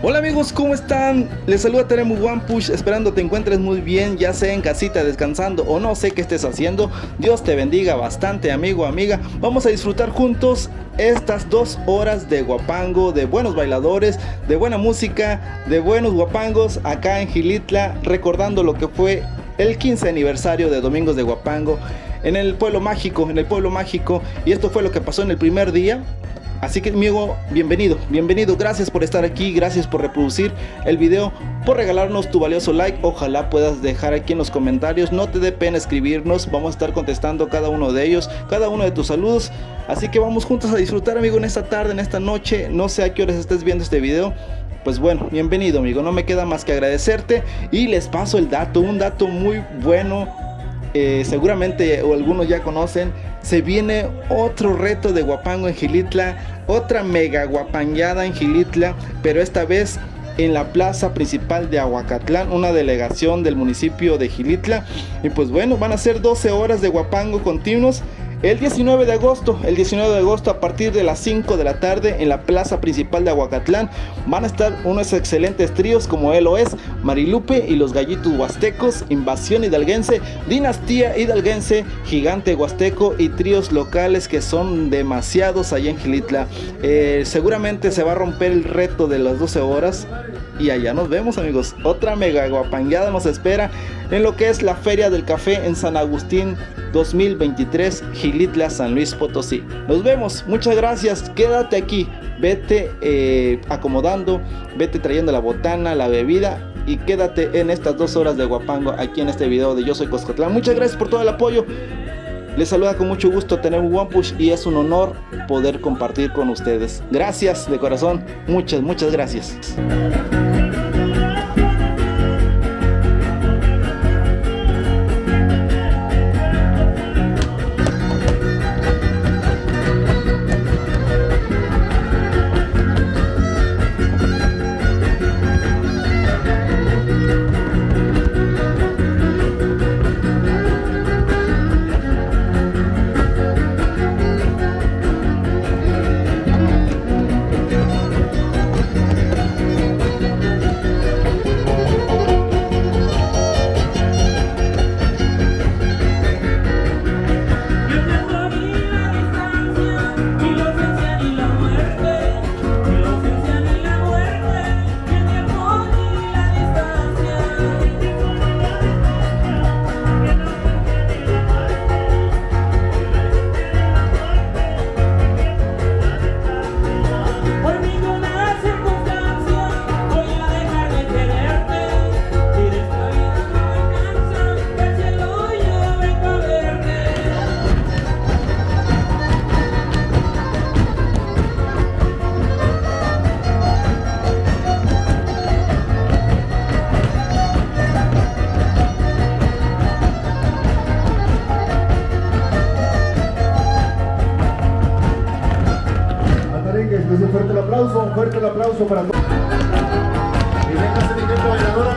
Hola amigos, ¿cómo están? Les saluda Teremu One Push, esperando te encuentres muy bien, ya sea en casita descansando o no sé qué estés haciendo. Dios te bendiga bastante, amigo, amiga. Vamos a disfrutar juntos estas 2 horas de guapango, de buenos bailadores, de buena música, de buenos guapangos acá en Xilitla, recordando lo que fue el 15 aniversario de Domingos de Guapango en el pueblo mágico, y esto fue lo que pasó en el primer día. Así que amigo, bienvenido, bienvenido, gracias por estar aquí, gracias por reproducir el video, por regalarnos tu valioso like. Ojalá puedas dejar aquí en los comentarios, no te dé pena escribirnos, vamos a estar contestando cada uno de ellos, cada uno de tus saludos. Así que vamos juntos a disfrutar, amigo, en esta tarde, en esta noche, no sé a qué horas estés viendo este video. Pues bueno, bienvenido amigo, no me queda más que agradecerte y les paso el dato, un dato muy bueno. Seguramente o algunos ya conocen, se viene otro reto de guapango en Xilitla, otra mega guapangueada en Xilitla, pero esta vez en la plaza principal de Ahuacatlán, una delegación del municipio de Xilitla. Y pues bueno, van a ser 12 horas de guapango continuos. El 19 de agosto a partir de las 5 de la tarde en la plaza principal de Ahuacatlán van a estar unos excelentes tríos como él lo es, Marilupe y los Gallitos Huastecos, Invasión Hidalguense, Dinastía Hidalguense, Gigante Huasteco y tríos locales que son demasiados allá en Xilitla. Seguramente se va a romper el reto de las 12 horas y allá nos vemos amigos, otra mega guapangueada nos espera en lo que es la Feria del Café en San Agustín 2023, Xilitla, San Luis Potosí. Nos vemos, muchas gracias, quédate aquí, vete acomodando, vete trayendo la botana, la bebida y quédate en estas 2 horas de guapango aquí en este video de Yo Soy Coscatlán. Muchas gracias por todo el apoyo, les saluda con mucho gusto Teremu One Push y es un honor poder compartir con ustedes. Gracias de corazón, muchas gracias. Un fuerte el aplauso para todos. Y véngase mi gente bailadora,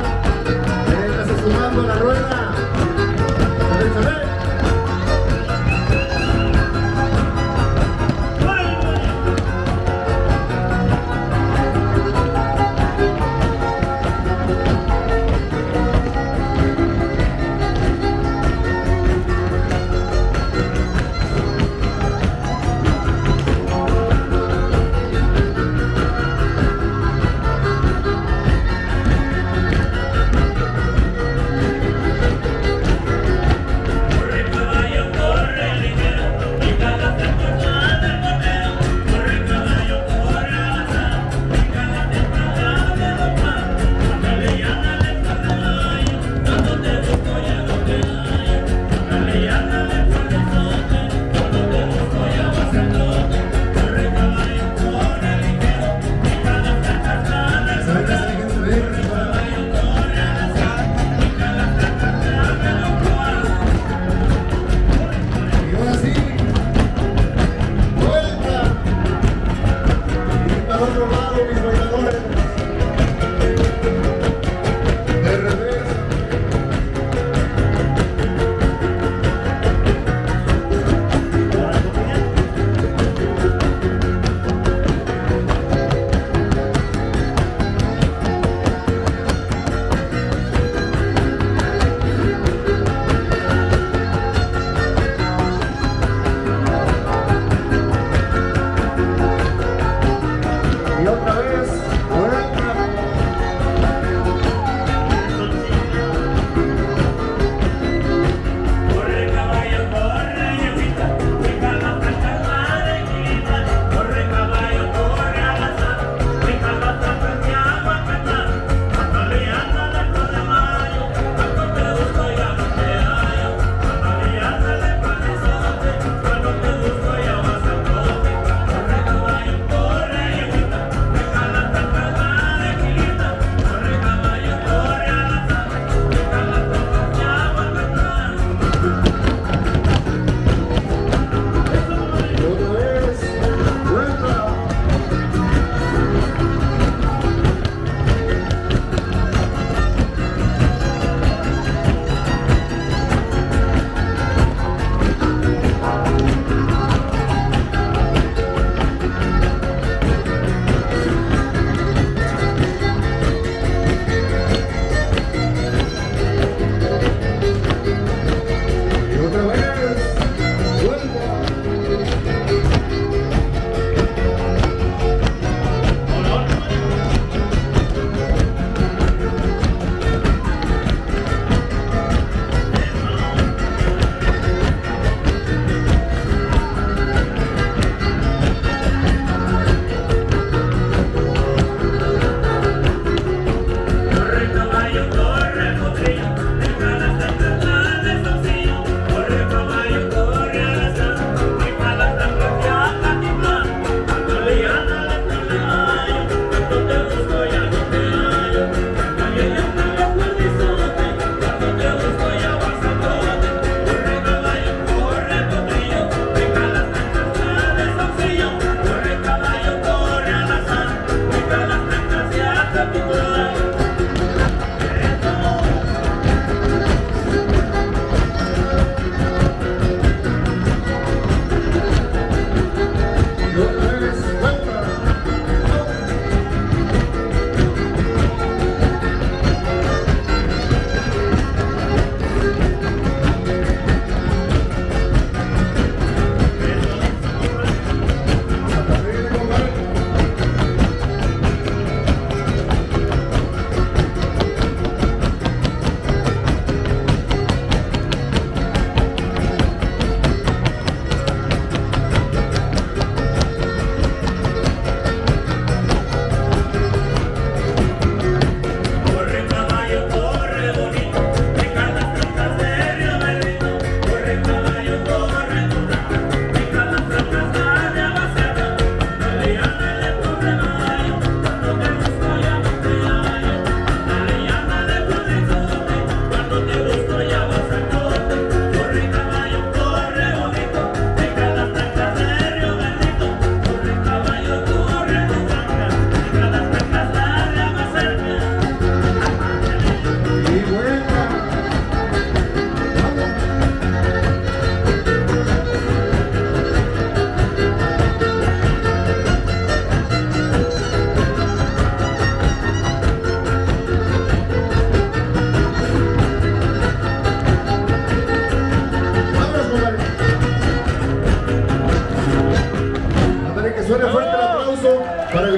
véngase sumando la rueda. ¡Échale!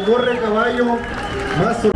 corre caballo más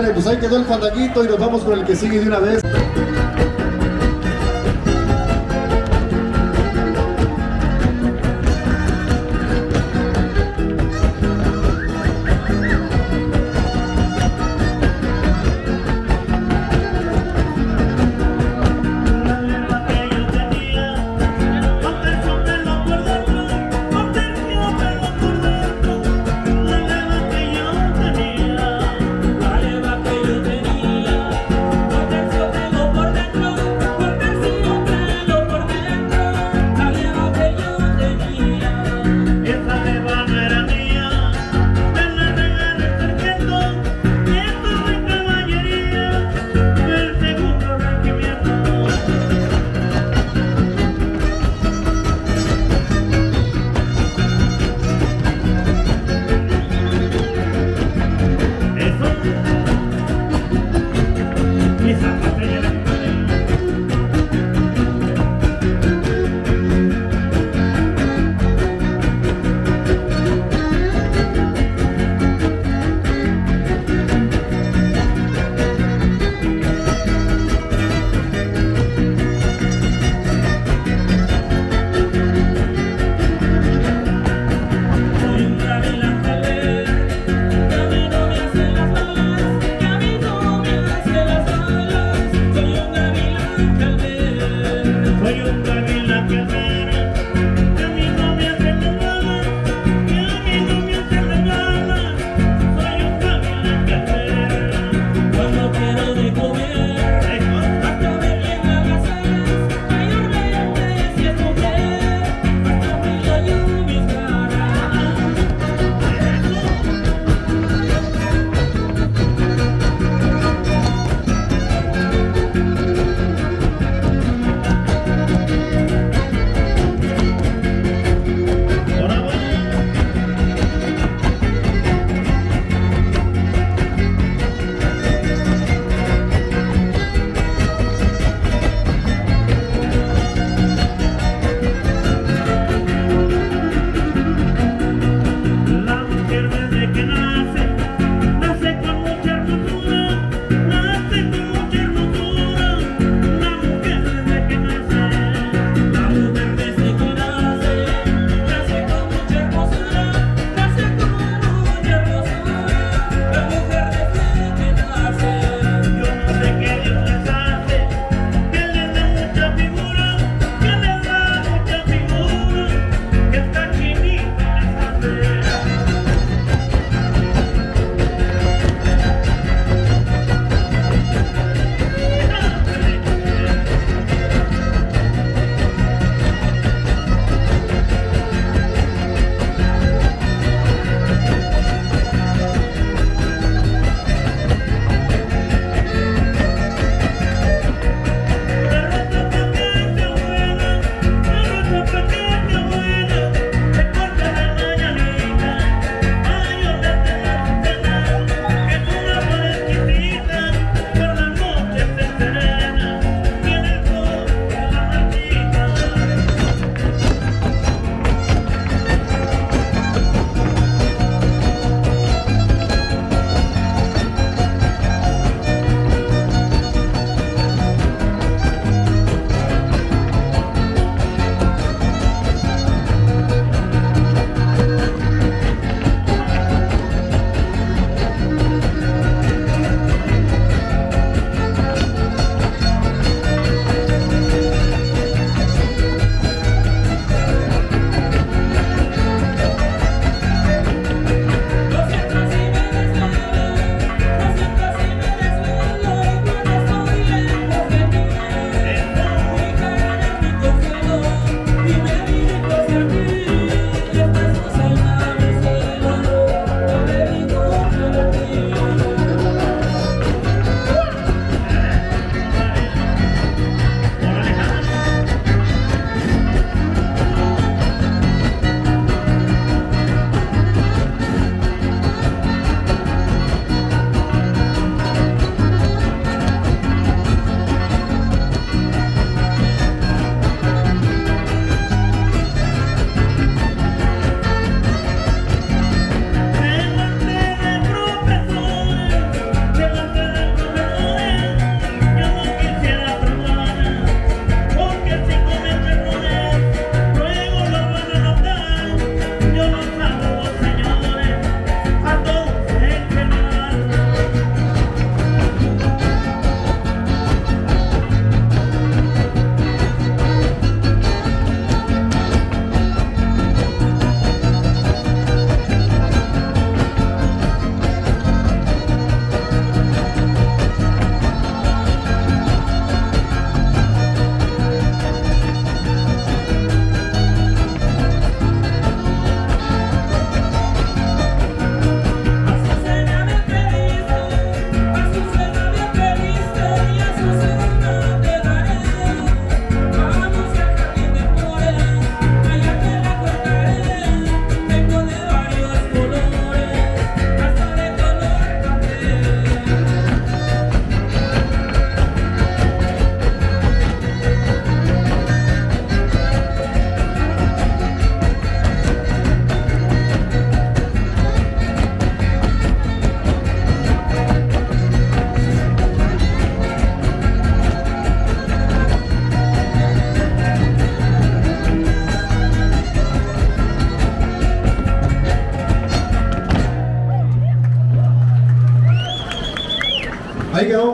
ándale, pues ahí quedó el fandanguito y nos vamos con el que sigue de una vez. La leva que yo tenía, por dentro tengo por dentro.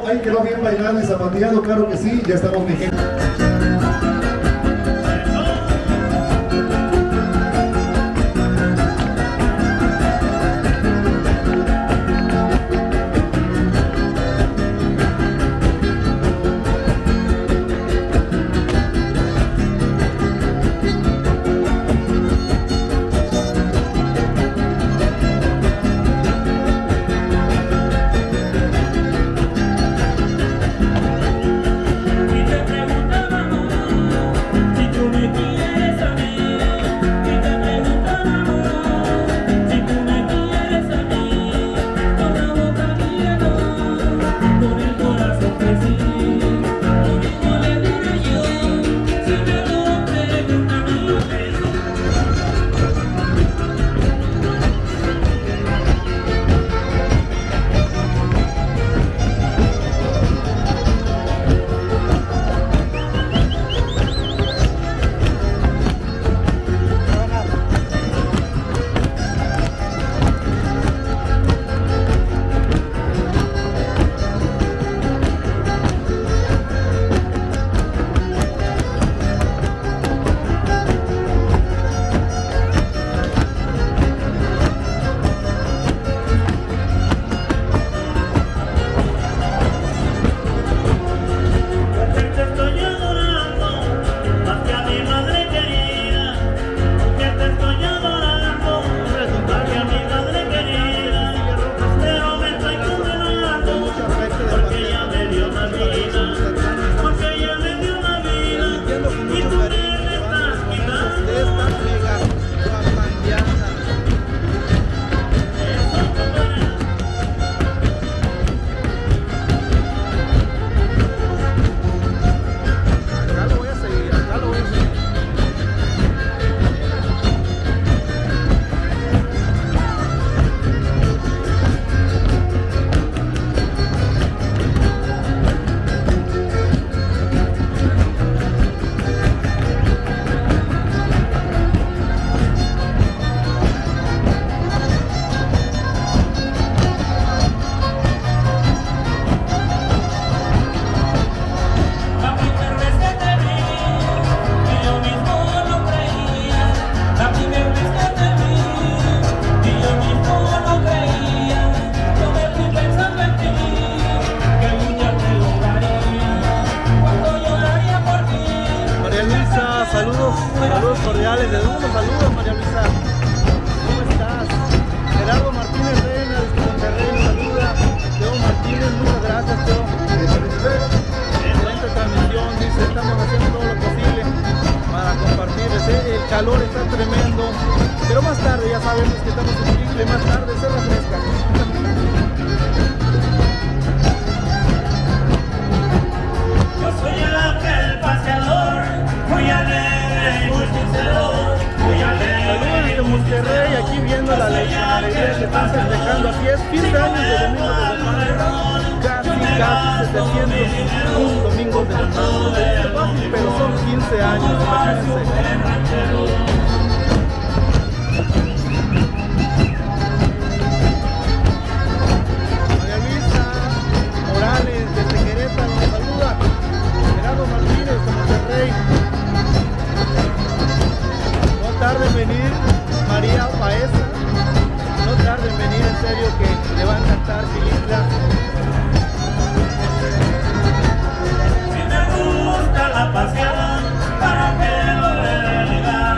ahí quedó bien bailado y zapateado, claro que sí, ya estamos vigentes. Saludos cordiales, desde unos saludos, María Luisa. ¿Cómo estás? Gerardo Martínez Reina desde Monterrey nos saluda. Teo Martínez, muchas gracias, Teo. Excelente transmisión, dice, estamos haciendo todo lo posible para compartir. El calor está tremendo, pero más tarde ya sabemos que estamos en Chicle, más tarde se refresca. Yo soy el paseador, muy alegre y muy sincero, muy alegre. Saludos desde Monterrey, aquí viendo la alegría que están festejando. Aquí es 15 años de Domingo de Guzmán, casi 700 domingos de Guzmán, pero son 15 años, imagínense. Venir María Paesa, no tarde en venir, en serio que le va a encantar Filitra. Si me gusta la paseada, ¿para qué lo voy a negar?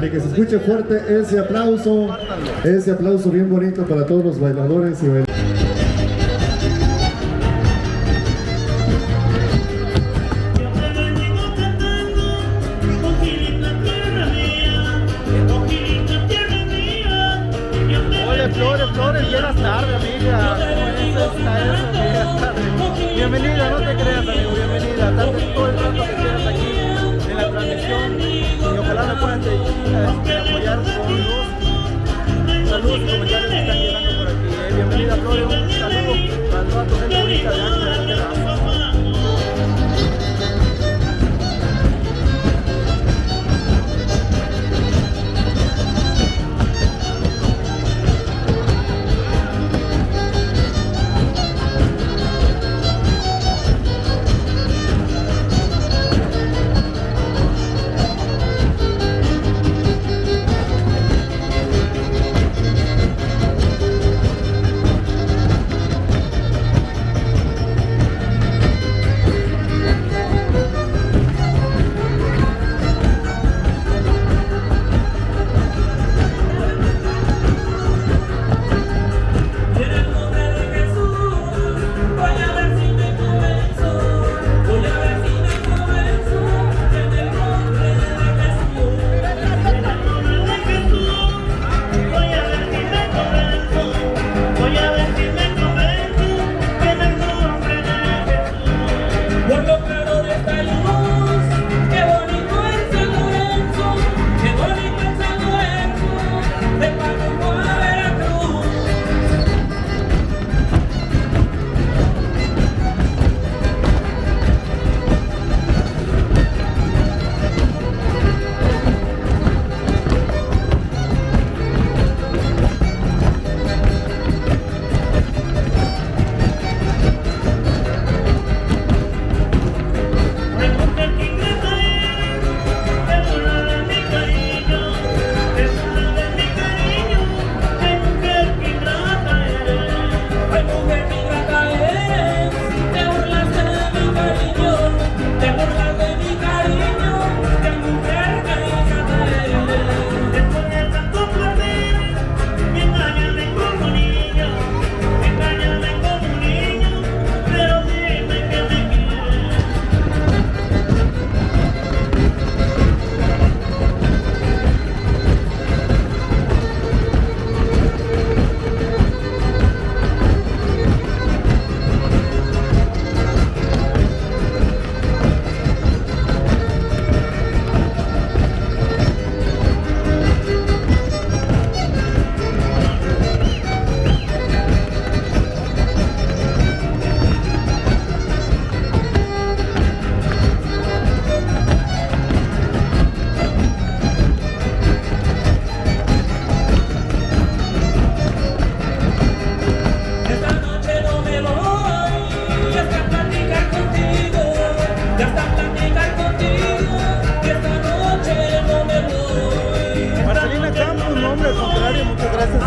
Que se escuche fuerte ese aplauso bien bonito para todos los bailadores y bailadores. Flores, llegas tarde, amiga. Llegas tarde. Bienvenida, no te creas, amigo, bienvenida. Tanto todo el rato que quieras aquí en la transmisión y ojalá me puedan apoyar con luz. Saludos y comentarios que están llegando por aquí. Bienvenida, Flores, un saludo para toda tu gente bonita de Ángeles de Raza.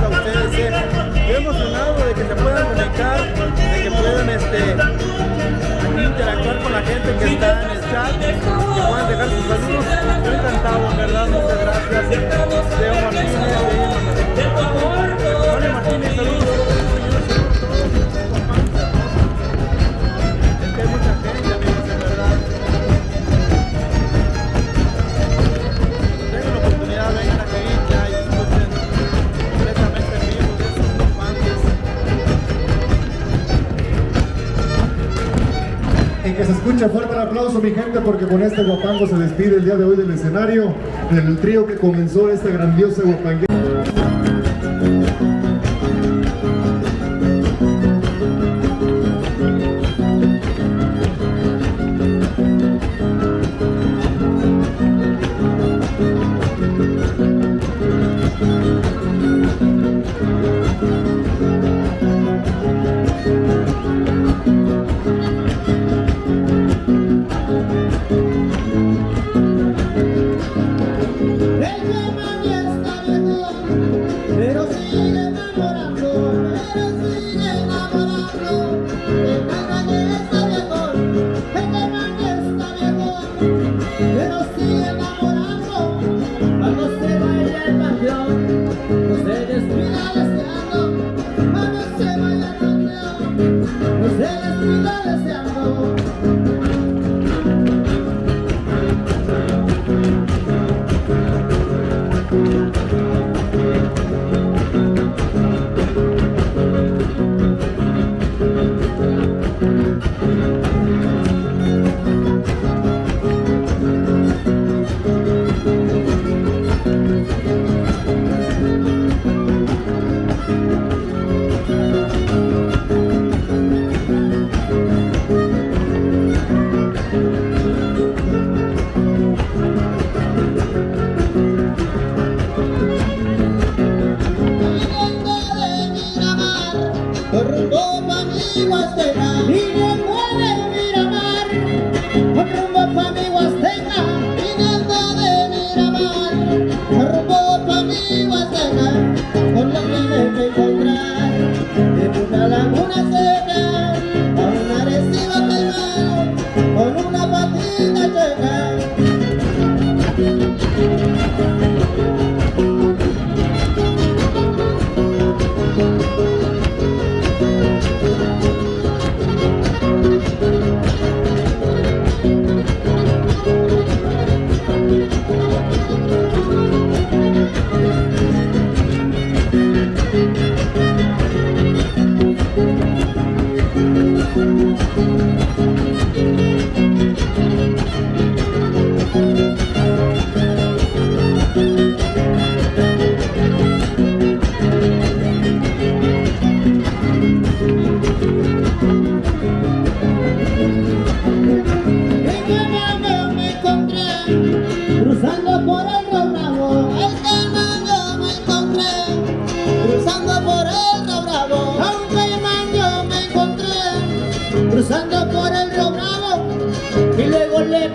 a ustedes. Estoy emocionado de que se puedan conectar, de que puedan aquí interactuar con la gente que está en el chat, que puedan dejar sus saludos. Estoy encantado, en verdad, muchas gracias. Leo Martínez, Vale Martínez, saludos. Es que hay mucha gente, amigos, en verdad. Cuando tengan la oportunidad, vengan a Cabilla y disfruten completamente en vivo de esos guapangues. Y que se escuche fuerte el aplauso, mi gente, porque con este guapango se despide el día de hoy del escenario, del trío que comenzó este grandioso guapangue.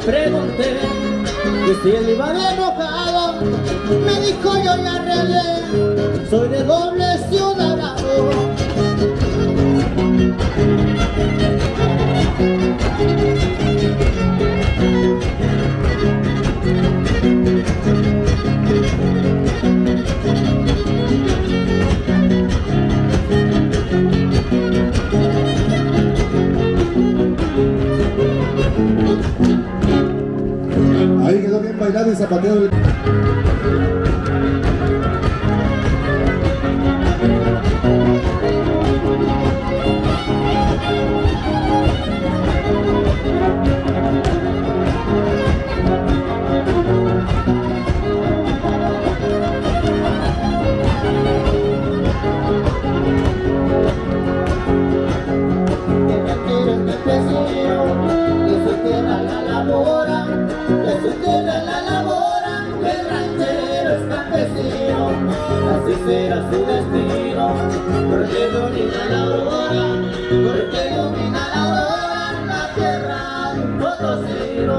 Pregunté que si él iba de enojado, me dijo yo ya arreglé, soy de doble ciudadano. Ahí quedó bien bailado y zapateado. Así será su destino, porque domina la aurora, porque domina la aurora, la tierra de un potosino.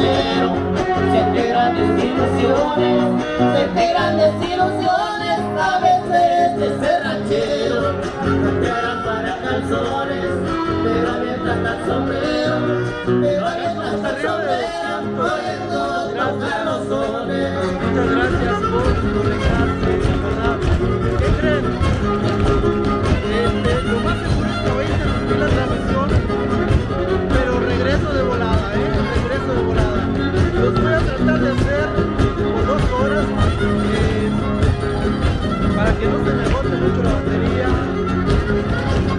ranchero. Siente grandes ilusiones, siente grandes ilusiones, a veces de ser ranchero. No te harán para calzones, pero avientas el sombrero, pero avientas el sombrero, poniendo tocar los sones. Muchas gracias por conectarse, ¿verdad? ¿Qué creen? Lo más seguro es que voy a interrumpir la transmisión, pero regreso de volada, regreso de volada. Los voy a tratar de hacer por 2 horas para que no se me agote mucho la batería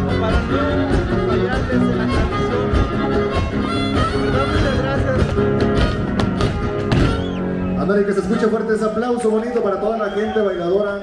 o para no fallarles en la transmisión. ¿Verdad? Muchas gracias. Ándale, que se escuche fuerte ese aplauso bonito para toda la gente bailadora.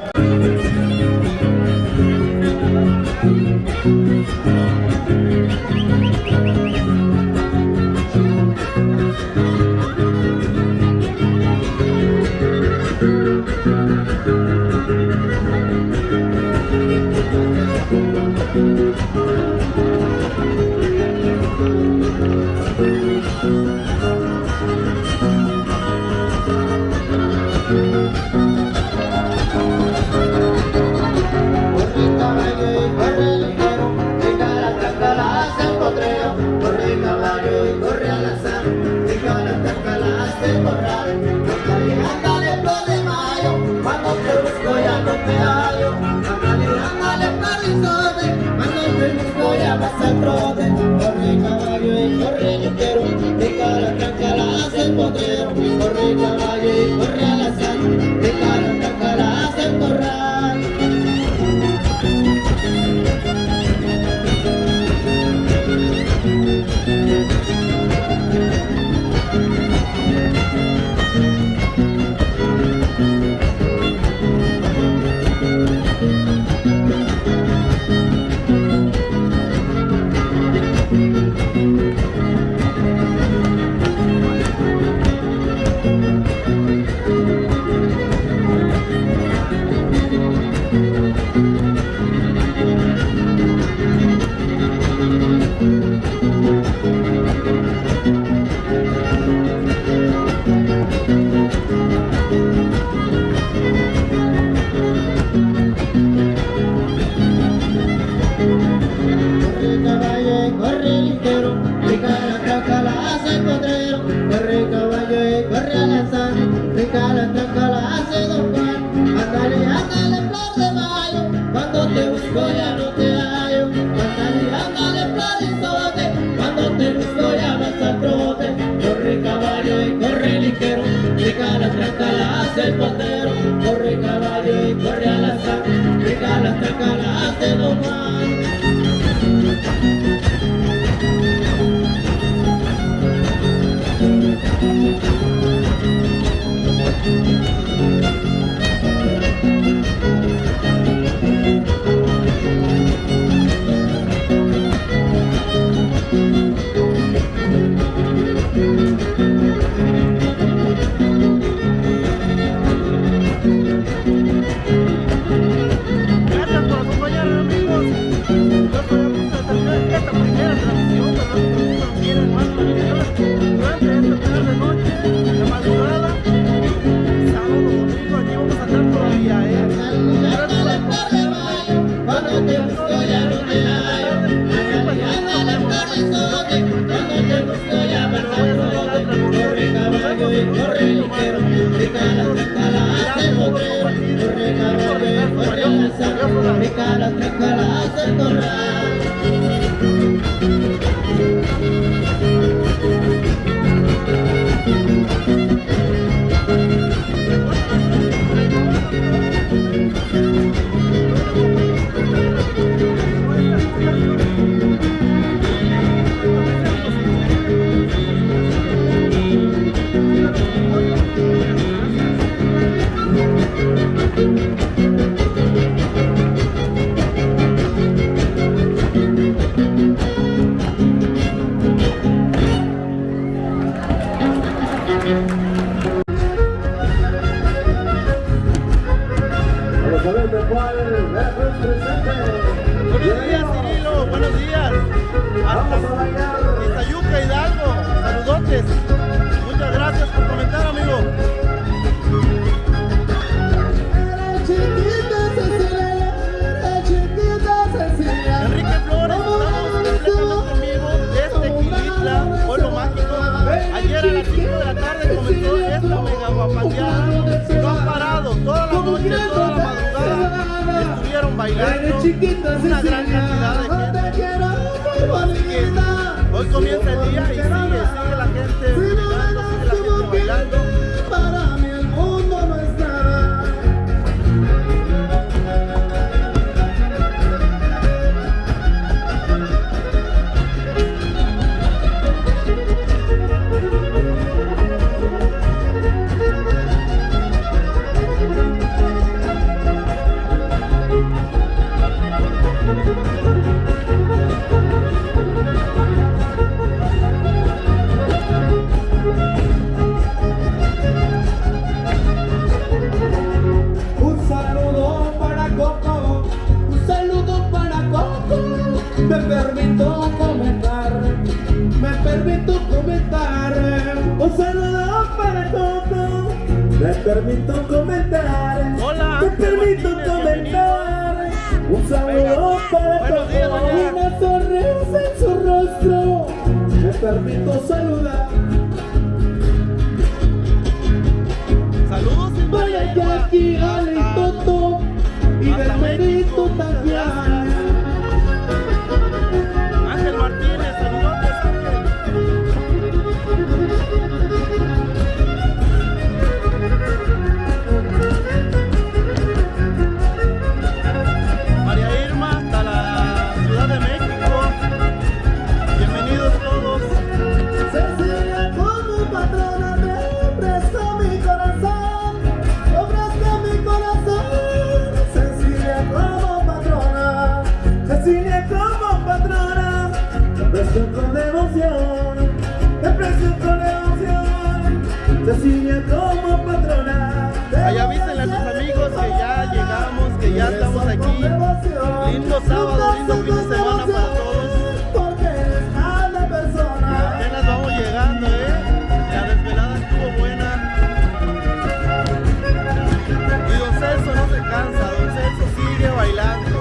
Buenos días, Cirilo, buenos días. Hasta Iztayuca, Hidalgo, saludotes. Muchas tarde comenzó esta mega guapangueada. No han parado, toda la noche, toda la madrugada estuvieron bailando una gran cantidad de gente. Así que hoy comienza el día y sigue la gente brindando, sigue la gente bailando. Para mí el mundo no es nada. Un saludo para Coco, un saludo para Coco. Me permito comentar, me permito comentar. Un saludo para Coco, me permito comentar. Hola, me Ángel permito Martínez, comentar. Un saludo para Buenos días, Coco, doña. una sonrisa en su rostro. Me permito saludar. Saludos y Voy a Jackie, Ale y Toto y hasta del Merito México, también. Ángel Martínez, saludos Ángel. María Irma hasta la Ciudad de México. Bienvenidos todos. Cecilia como patrona te presto mi corazón, te presto mi corazón. Cecilia como patrona, Cecilia como patrona, te presto con devoción, te presto con devoción. Cecilia como patrona. Ahí avísenle a sus amigos que ya llegamos, que ya estamos aquí. Lindo sábado, lindo fin de semana para todos. Porque eres mala persona. Apenas vamos llegando, la desvelada estuvo buena. Y Don Celso no se cansa, Don Celso sigue bailando.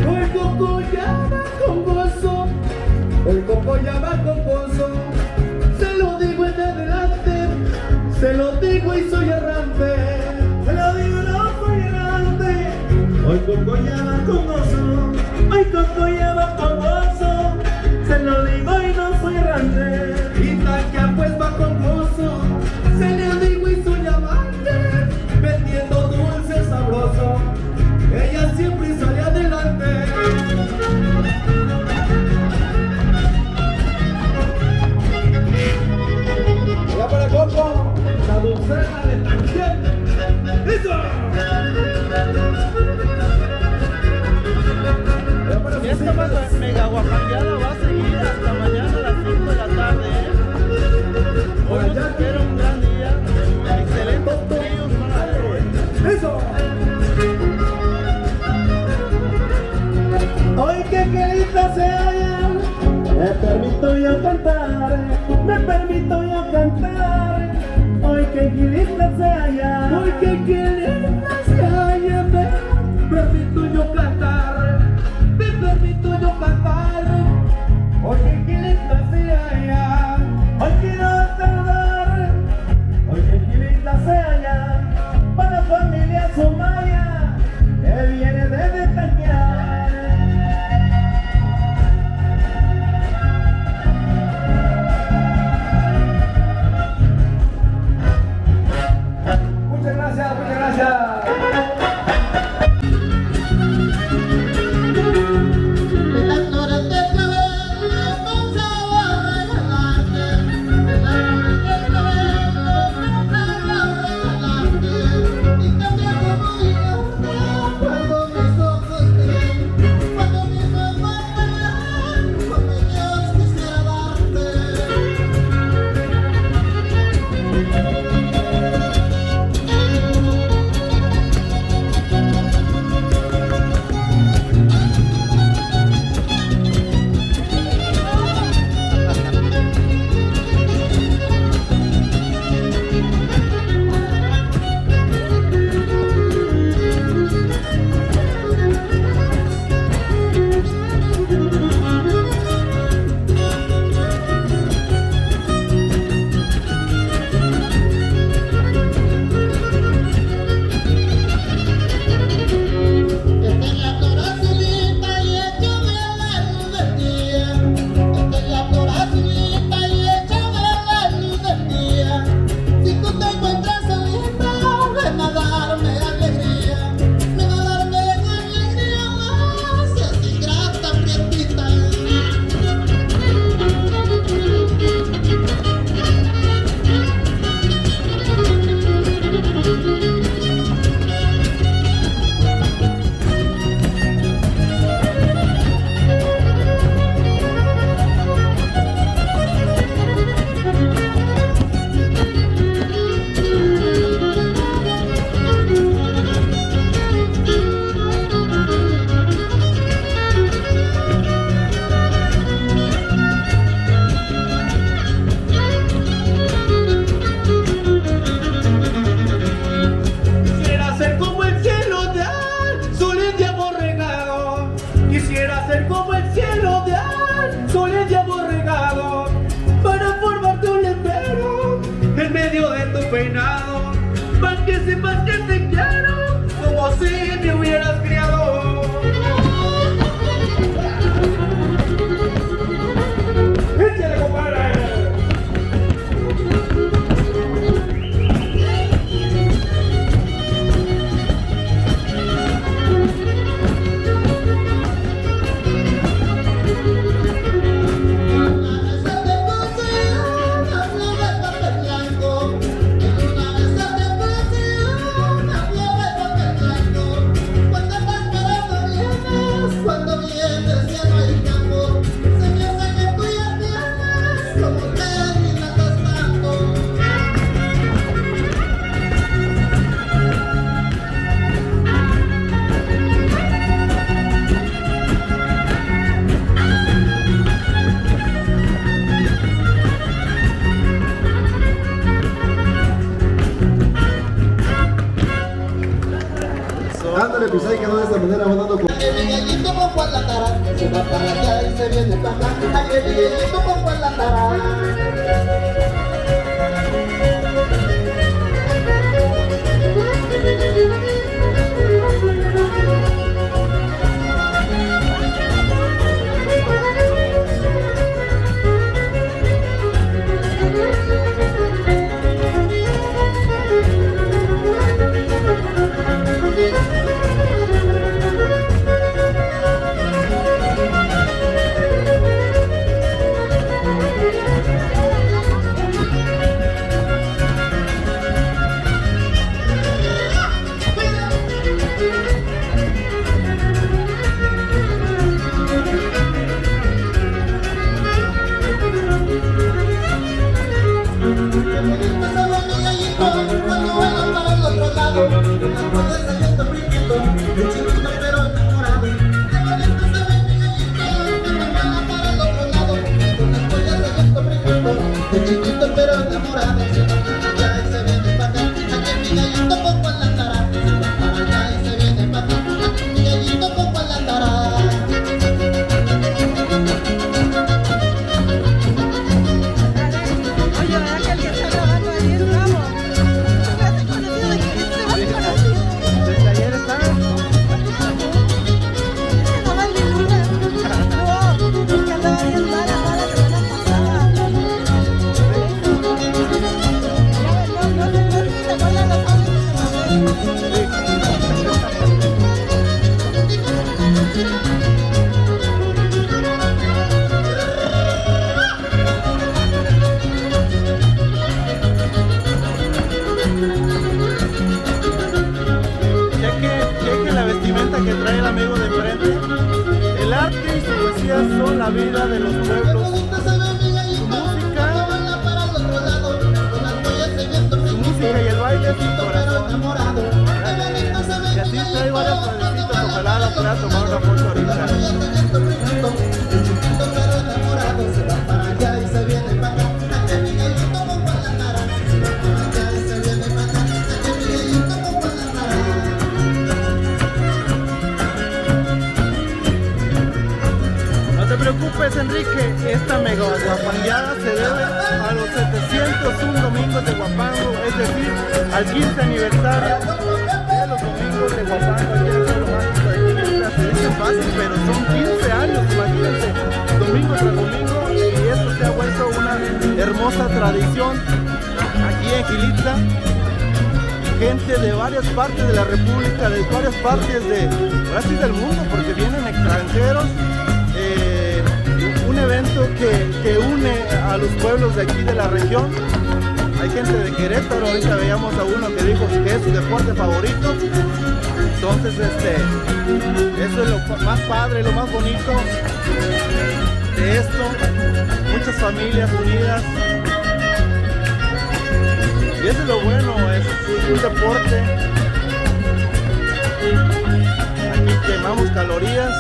El coco ya va con gozo, el coco ya va con gozo. Se lo digo en adelante, se lo digo y soy errante. Se lo digo, no soy errante. Hoy coco ya va con gozo, hoy coco ya va con gozo. Se lo digo y no soy errante. Y Takia pues va con gozo, se lo digo y soy amante. Vendiendo dulce sabroso, ella siempre sale adelante. Ya para Coco, la dulcera de Taquiel. ¡Listo! Ya para Y esta mega guapangueada va a seguir hasta mañana a las 5 de la tarde, Hoy nos espera un gran día, excelentes tríos van a ver hoy. ¡Eso! Hoy que linda se hallan, me permito yo cantar, me permito yo cantar. Hoy que linda se hallan, hoy que linda se hallan, me permito yo cantar, me permito yo cantar. Hoy que linda se hallan, hoy quiero saludar, hoy que linda se hallan, para la familia Somaya, que viene desde Taquial. Muchas gracias, muchas gracias. si te hubieras criado. ¡Échale, compadre! Cuando vienes ya no hay campo, se piensa que tú ya tienes como terminas tanto. Ándale, pues ahí quedó de esta manera, van dando con... Ay, mi gallito con Juan la cara, se va para allá y se viene para acá. Ay, mi gallito con Juan la cara. Cuando vuelan para el otro lado, las cosas saliendo brinquito, de chiquito pero enamorado. Qué bonito se ve mi gallito, cuando vuelan para el otro lado, las cosas saliendo brinquito, de chiquito pero enamorado. Se va para allá y se viene para acá, aquí mi gallito con Juan la cara. Se va para allá y se viene para acá, aquí mi gallito con Juan la cara. Oye, ¿verdad que el que está grabando ahí es bravo? ¿Se me hace conocido de quién se va a hacer conocido? Desde ayer está. Ese no va el de Luna. No, es que andaba bien mala la semana pasada. No sé si se acuerdan los audios que te mandé. Cheque la vestimenta que trae el amigo de enfrente. El arte y su poesía son la vida de los pueblos. Su música y el baile es su corazón. Y así trae varias florecitas, ojalá la pueda tomar una foto ahorita. No te preocupes, Enrique, esta mega guapangueada se debe a los 701 domingos de Guapango, es decir, al 15 aniversario de los domingos de Guapango, aquí en el pueblo mágico de Quilitla. Se dice fácil, pero son 15 años, imagínense, domingo tras domingo, y esto se ha vuelto una hermosa tradición aquí en Quilitla. Gente de varias partes de la República, de varias partes ahora sí del mundo, porque vienen extranjeros. Un evento que une a los pueblos de aquí de la región. Hay gente de Querétaro, ahorita veíamos a uno que dijo que es su deporte favorito. Entonces eso es lo más padre, lo más bonito de esto. Muchas familias unidas. Y eso es lo bueno, es un deporte. Aquí quemamos calorías.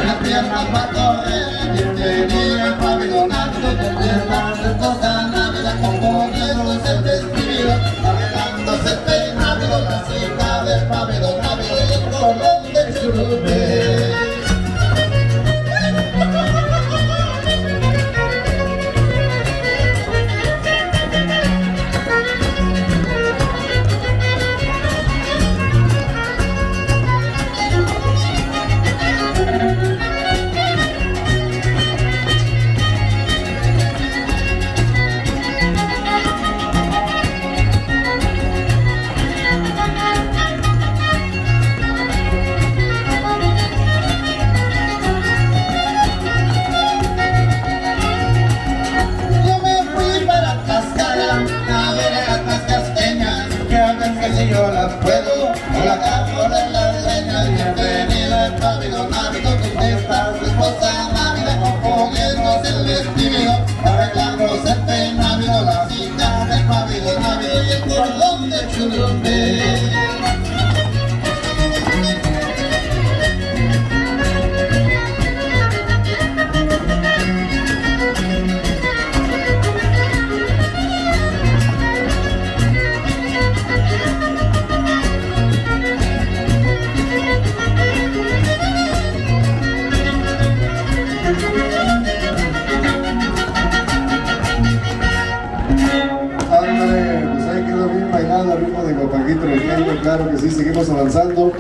una tierra para correr, bienvenido al pabellón ávido, de tierras hermosas, Navidad componiéndose el vestido, navegándose peinávido, la cita del pabellón ávido y el cordón de Churubé. Si yo las puedo, o la capo de las leñas, bienvenida al pabellón ávido, donde está su esposa Navidad, componiéndose el vestido, arreglándose el peinávido, la cita del pabellón ávido y el cordón de Churubé. Al ritmo de Guapanguito Norteño, claro que sí, seguimos avanzando,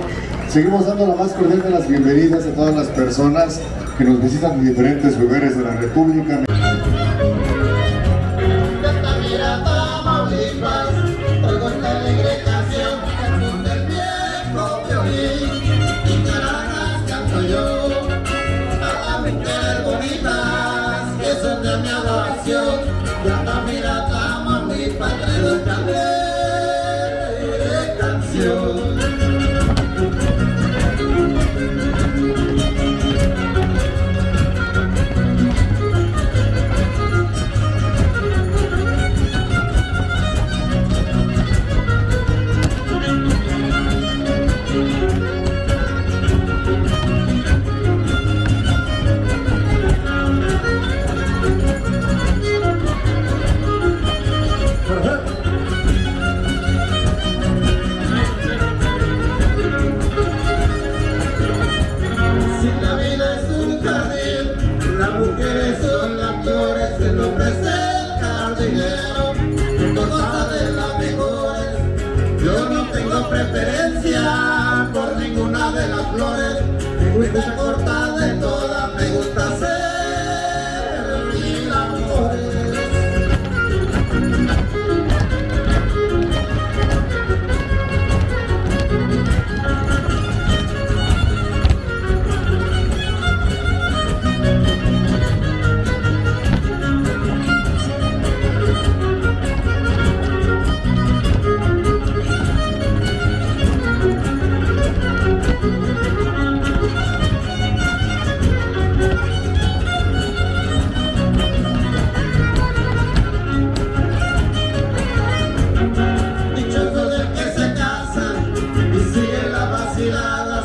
seguimos dando la más cordial de las bienvenidas a todas las personas que nos visitan en diferentes lugares de la República. Preferencia por ninguna de las flores, me gusta cortar de todas, me gusta hacer mil amores.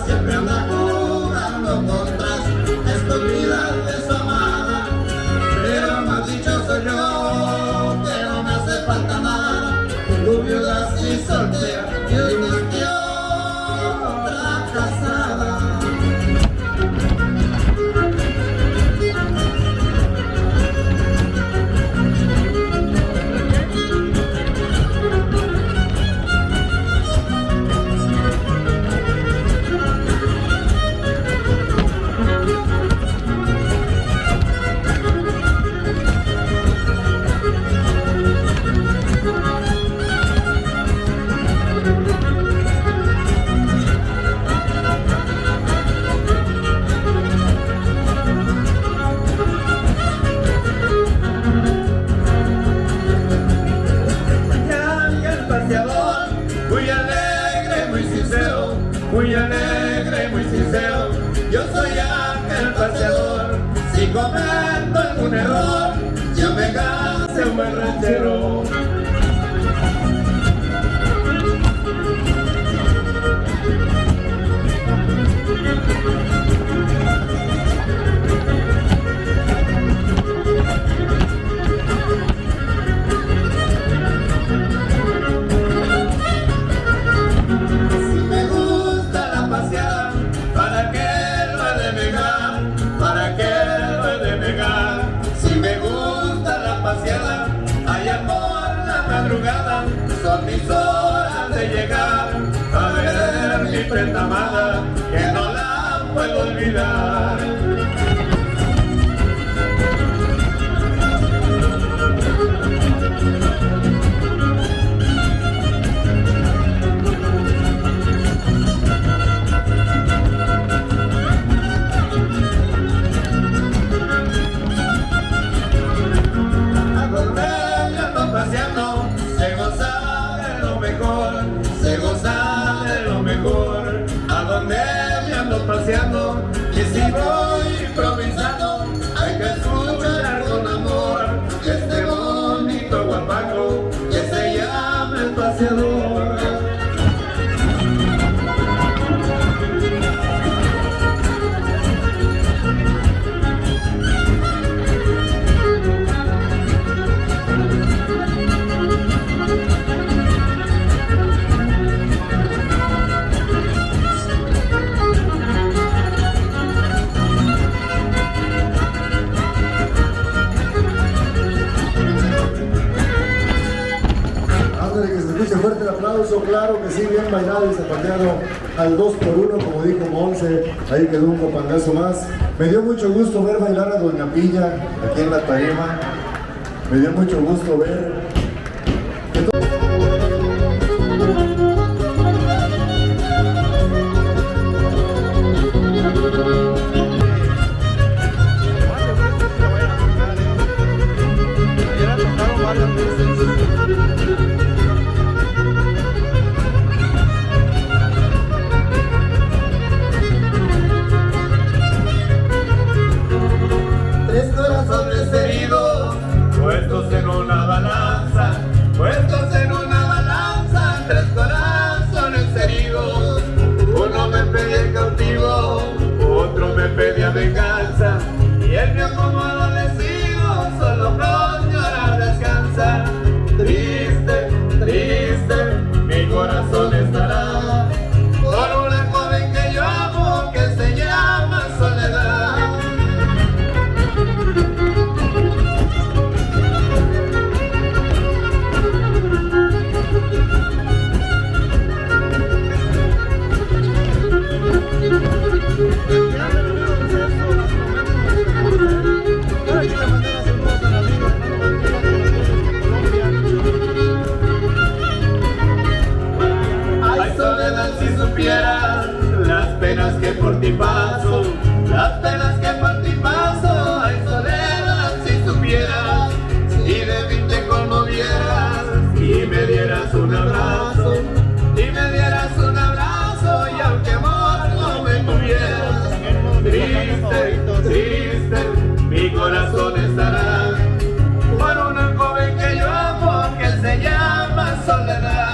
Siempre anda jugando contras, escondidas de su amada, pero más dichoso yo, que no me hace falta nada, tengo viudas y soltera, y hoy nació otra casada. Muy alegre, muy sincero, yo soy aquel paseador. Si cometo algún error, yo me gase un buen ranchero. olvidar. A donde me ando paseando, se goza de lo mejor, se goza de lo mejor. A donde me ando paseando, y si voy improvisando, hay que escuchar con amor este bonito guapango que se llama El Paseador. Ándale, que se escuche fuerte el aplauso, claro que sí, bien bailado y zapateado al 2x1, como dijo Monse, ahí quedó un copangazo más. Me dio mucho gusto ver bailar a Doña Pilla aquí en la tarima, me dio mucho gusto ver que Ya la tocaron varias veces. Tres corazones heridos, puestos en una balanza, puestos en una balanza, tres corazones heridos. Uno me pedía cautivo, otro me pedía venganza, y el mío como adolecido solo con llorar descansa. Triste, triste, mi corazón estará por una joven que yo amo, que se llama Soledad. Ay, Soledad, si supieras las penas que por ti paso, las penas que por ti paso. Ay, Soledad, si supieras, y de mí te conmovieras, y me dieras un abrazo, y me dieras un abrazo, y aunque amor no me tuvieras, triste, triste, mi corazón estará por una joven que yo amo, que se llama Soledad.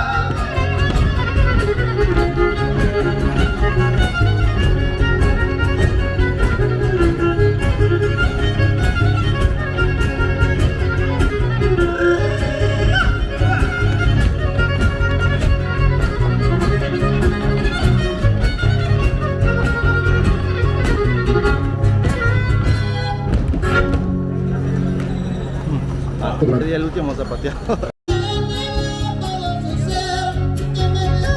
Sería el último zapateado. Todo su ser, que me dio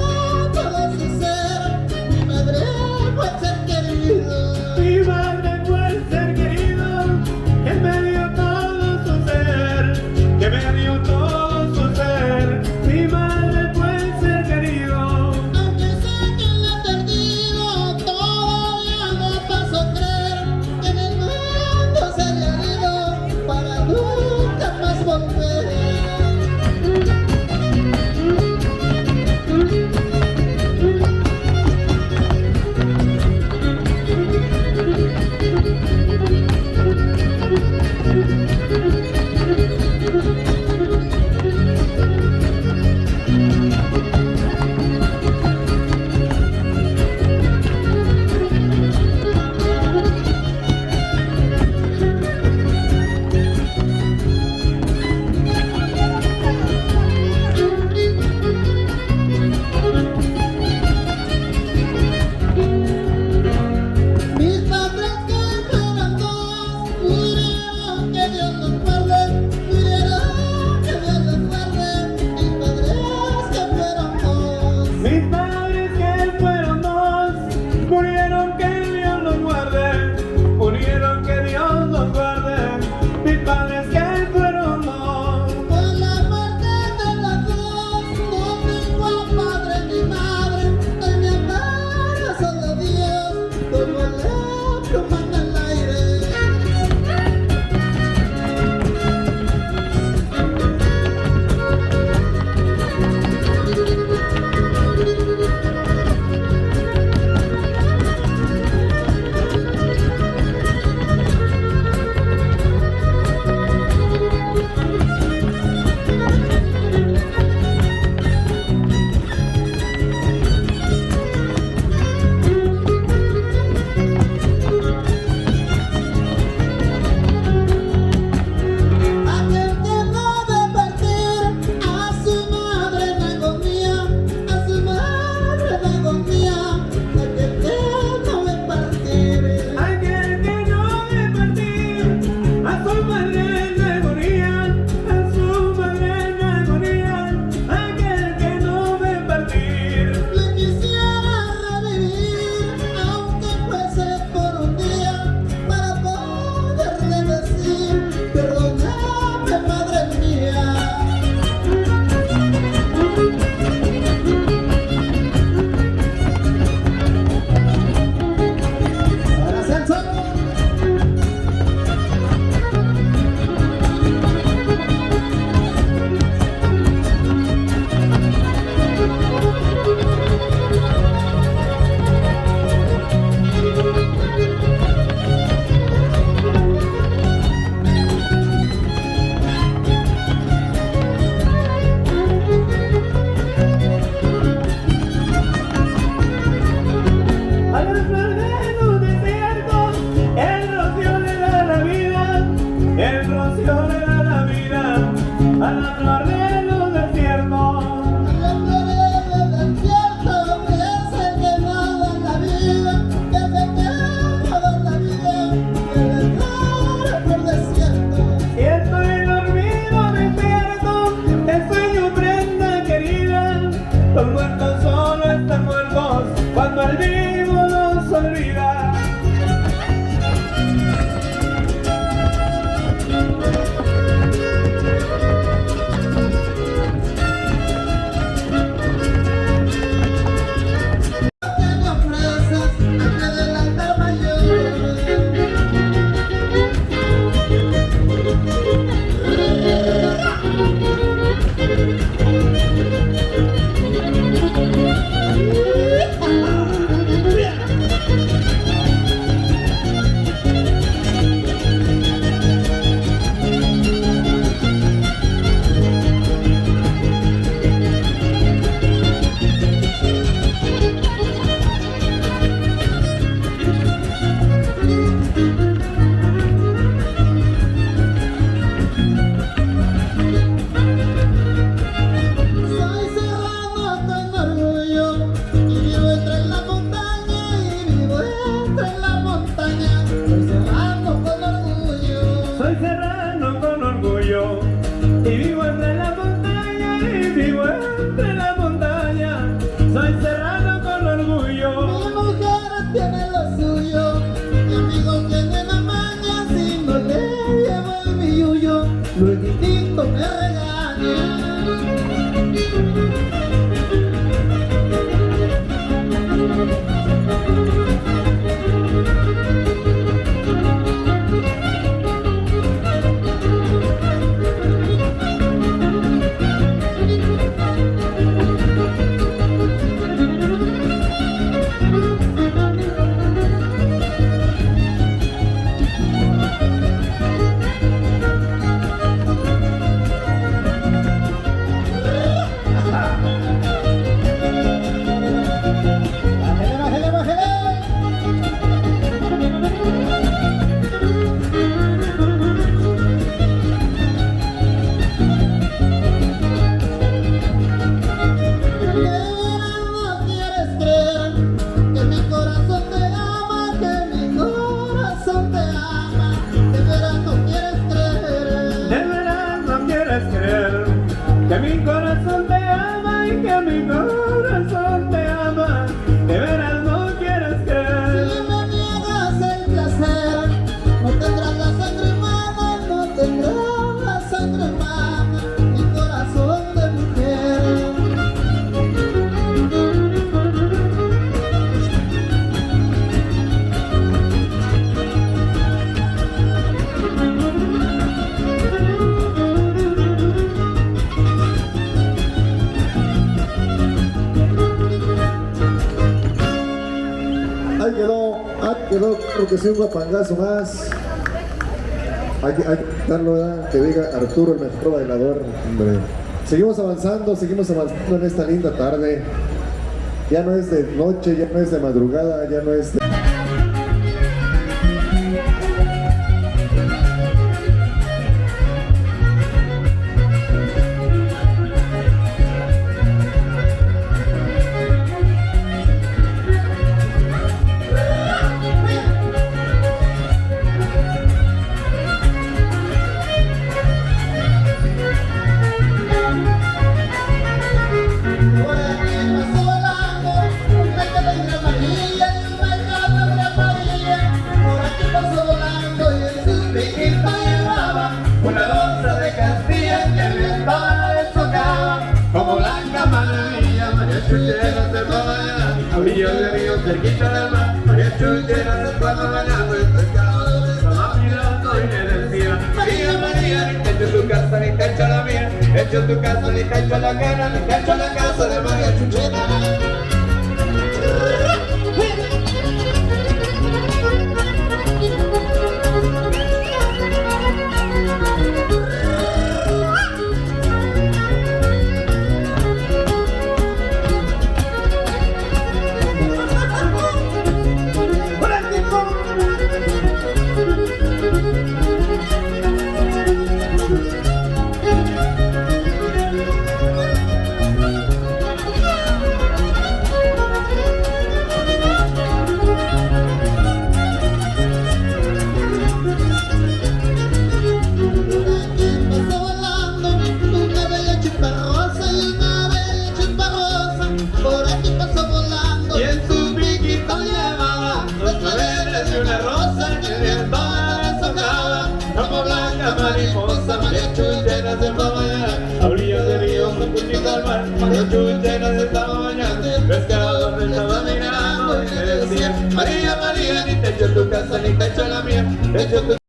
todo su ser. Mi madre fue el ser querido. Mi madre fue el ser querido, que me dio todo su ser, que me dio todo su ser. Mi madre fue el ser querido. Aunque sé que la he perdido, todavía no paso a creer que en el mundo se haya ido para nunca más volver. porque soy un guapangazo más. Hay que darlo, ¿verdad? Que diga Arturo, el mejor bailador, hombre. Seguimos avanzando en esta linda tarde. Ya no es de noche, ya no es de madrugada, ya no es de... Orillas del río, cerquita del mar, María Chuchera se estaba bañando el pescado, estaba mirando y le decía: María, María, ni te echo tu casa ni te echo la mía, echo tu casa ni te echo la cara, ni te echo la casa de María Chuchera. María Chuchera se fue a bañar a orillas del río, un puntito al mar. María Chuchera se estaba bañando, el pescador me estaba mirando y le decía: María, María, ni te echo tu casa ni te echo la mía, te echo tu...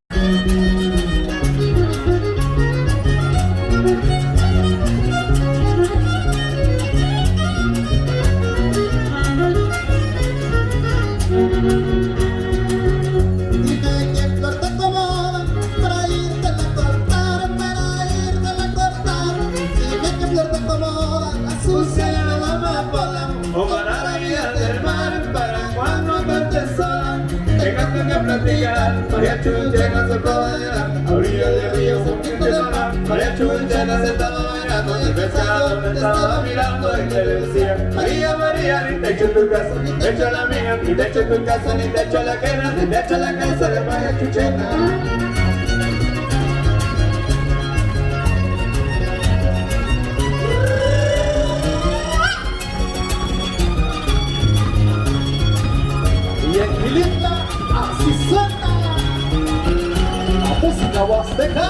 María Chuchera se fue a bañar a orillas del río, cerquita del mar. María Chuchera se estaba bañando y el pescado me estaba mirando y le decía: María, María, ni te echo tu casa, ni te echo la mía, ni te echo tu casa, ni te echo la quena, ni te echo la casa de María Chuchera. Y en mi linda, así suena la música huasteca.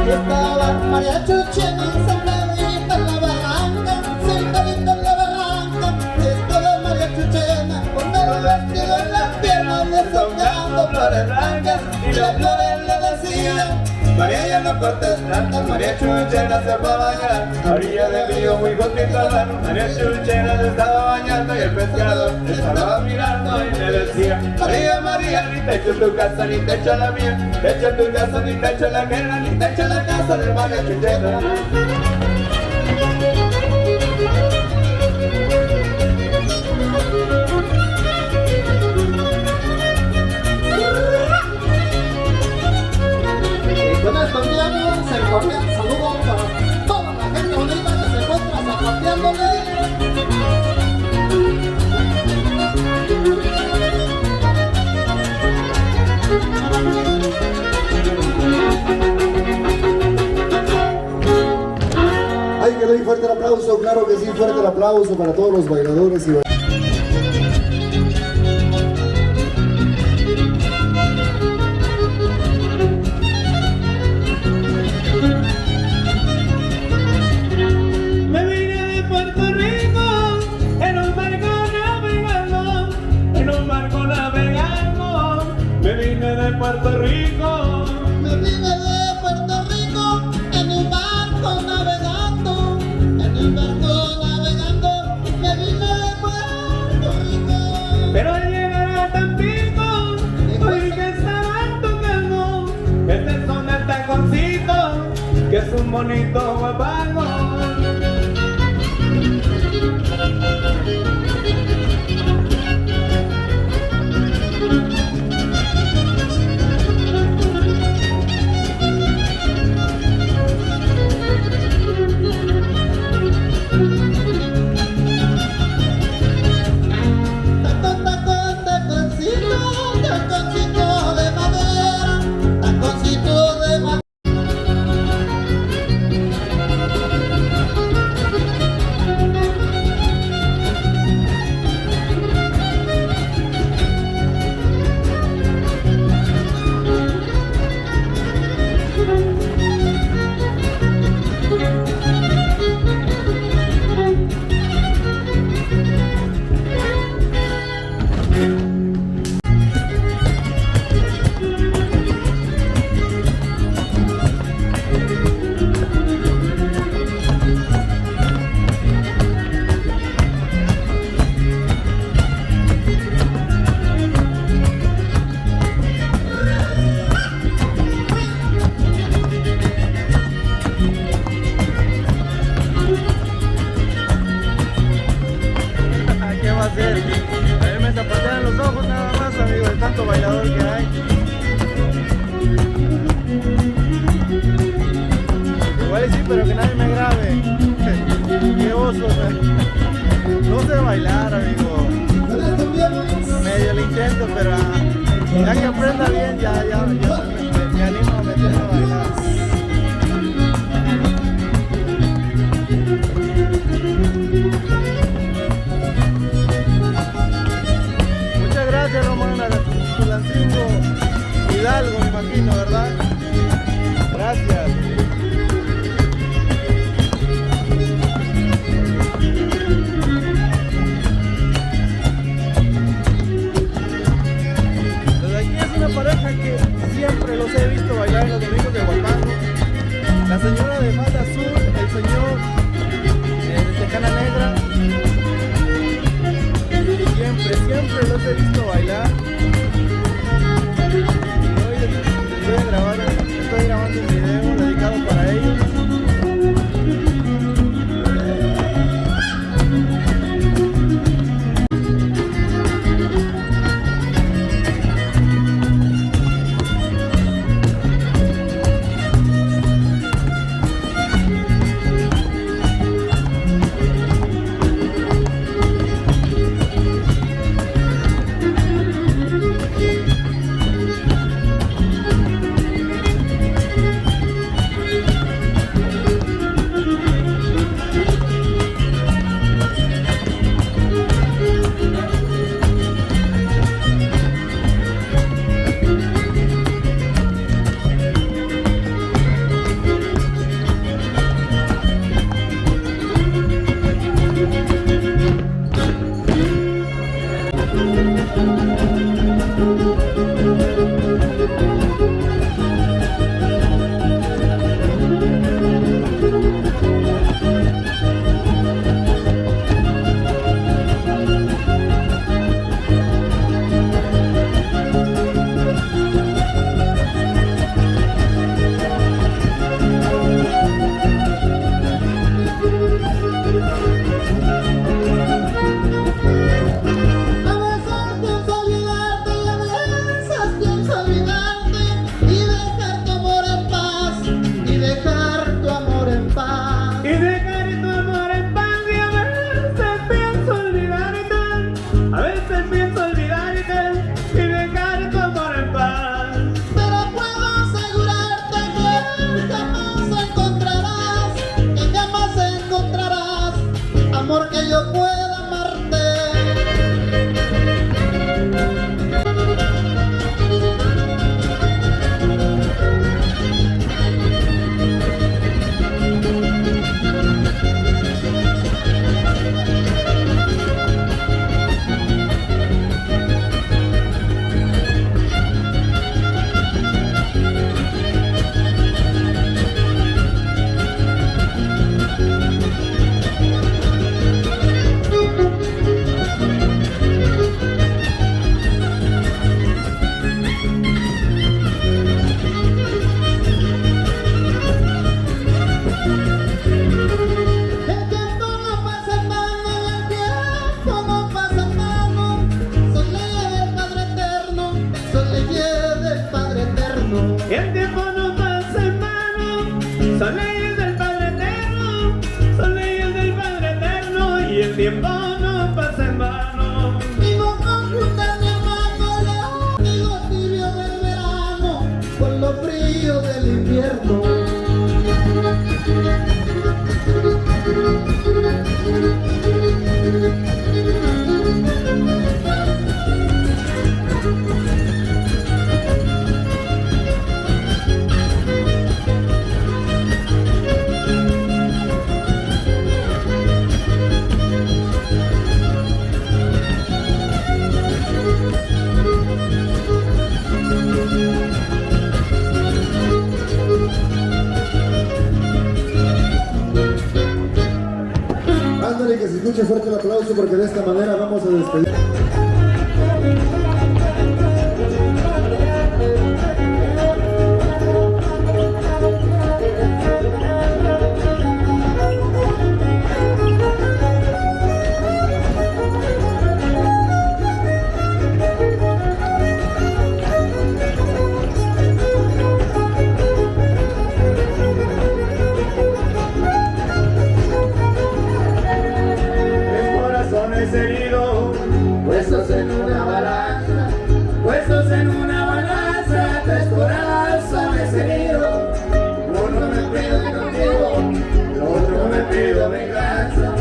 Estaba María Chuchera sentadita en la barranca, sentadita en la barranca. Estaba María Chuchera con el vestido en las piernas, deshojando flores blancas, y las flores le decían: María ya no cortes plantas, María Chuchera se fue a bañar a orilla del río, muy juntito al mar. María Chuchera se estaba bañando y el pescador le estaba mirando y le decía: María, María, ni te echo tu casa, ni te echo la mía, te echo tu casa, ni te echo la guerra, ni te echo la casa de María Chuchera. Cordial saludo para toda la gente bonita que se encuentra zapateándole. Hay que darle fuerte el aplauso, claro que sí, fuerte el aplauso para todos los bailadores y Me vine de Puerto Rico en un barco navegando, en un barco navegando. Me vine de Puerto Rico. Me vine de Puerto Rico en un barco navegando, en un barco navegando. Me vine de Puerto Rico. Pero al llegar a Tampico, oí que estaban tocando este son del taconcito, que es un bonito guapango. Taconcito de madera, taconcito de madera. ¿Qué va a hacer? A mí me zapatean los ojos nada más, amigo, de tanto bailador que hay. Igual y sí, pero que nadie me grabe. Qué oso. No sé bailar, amigo. Medio lo intento, pero ya que aprenda bien, ya me animo a meterme a bailar. Muchas gracias, Romana, Tulancingo, Hidalgo, me imagino, ¿verdad? Gracias. Desde aquí es una pareja que siempre los he visto bailar en los domingos de Huapango. La señora de falda azul, el señor de tejana negra. Siempre los he visto bailar. Y hoy estoy grabando un video dedicado para ellos. en vano, pasa en vano. Vivo con frutas de amargo, vivo tibio del verano, con lo frío del invierno. Ándale, que se escuche fuerte el aplauso porque de esta manera vamos a despedir. Heridos, Puestos en una balanza, puestos en una balanza, tres corazones heridos. uno me pide contigo, El otro me pido venganza,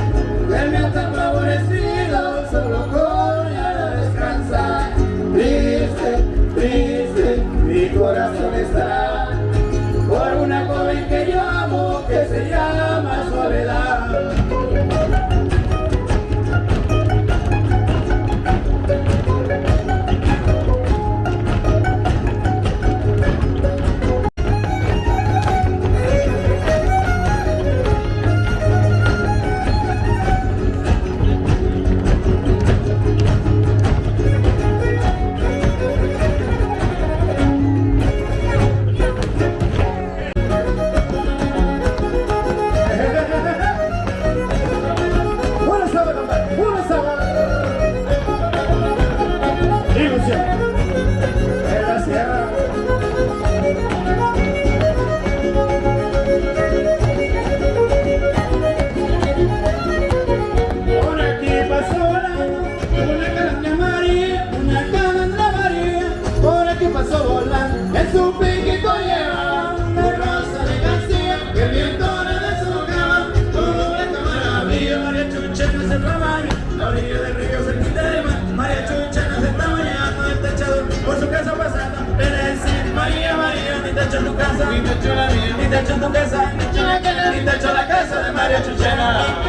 él me ha tan favorecido, solo con ella descansa. Triste, triste, mi corazón estará por una joven que yo amo, que se llama Soledad. Tu casa, ni te echo la casa de María Chuchena.